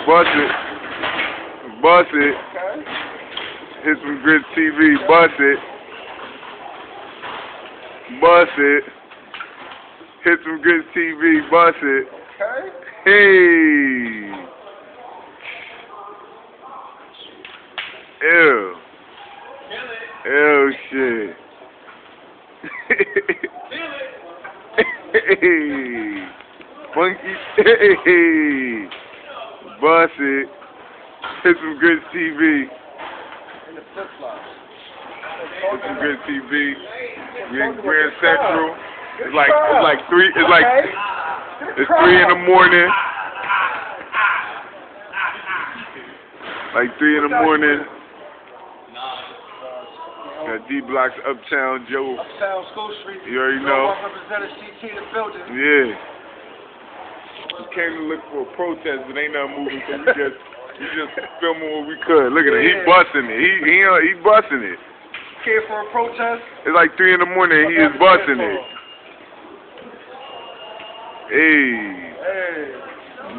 Bust it. Bust it. Okay. Hit some GRITS TV. Bust it. Bust it. Hit some GRITS TV. Bust it. Okay. Hey. Ew. Ew, shit. Hey. Funky. Hey. Bust it. Hit some GRITS TV. In the flip flops. Hit some GRITS TV. We in Grand Central. It's like 3 in the morning. Like 3 in the morning. Got D Blocks, Uptown Joe. Uptown School Street. You already know. Represented CT in the building. Yeah. We came to look for a protest, but ain't nothing moving, so we just filming what we could. Look at it, he busting it. He busting it. Came for a protest. It's like 3 in the morning, and he is busting it. Hey.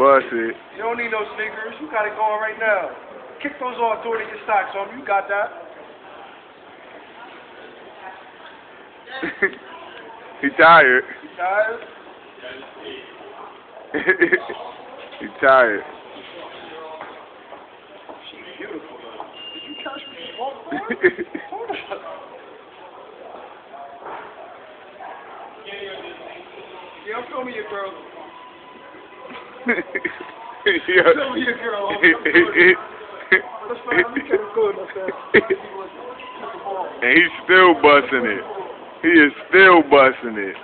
Bust it. You don't need no sneakers. You got it going right now. Kick those off, throw it in your socks on. You got that. He tired. You tired? He tired. She's beautiful. Did you catch me? Yeah, I'm filming your girl. Yeah. Filming your girl. That's fine. We kept it going up there. And he's still busting it. He is still busting it.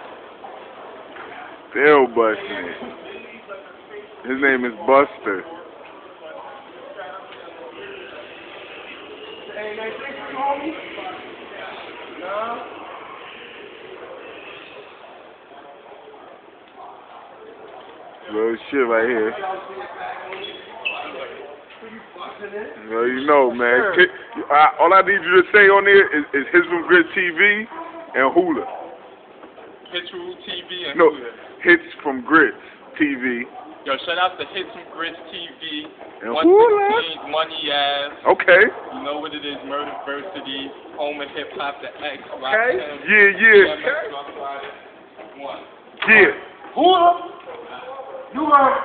Still busting it. His name is Buster. Hey, nice thing for you, homie? No? Real shit right here. Well, you know, man. All I need you to say on there is Hits from GRITS TV and Hula. Hits from TV and No, Hula. Hits from GRITS TV. Yo, shout out to Hits from GRITS TV. And 116 Money Ass. Okay. You know what it is, Murderversity, Home and Hip Hop, the X, Rock Okay. 10. Yeah. One. Yeah. Hula! You are.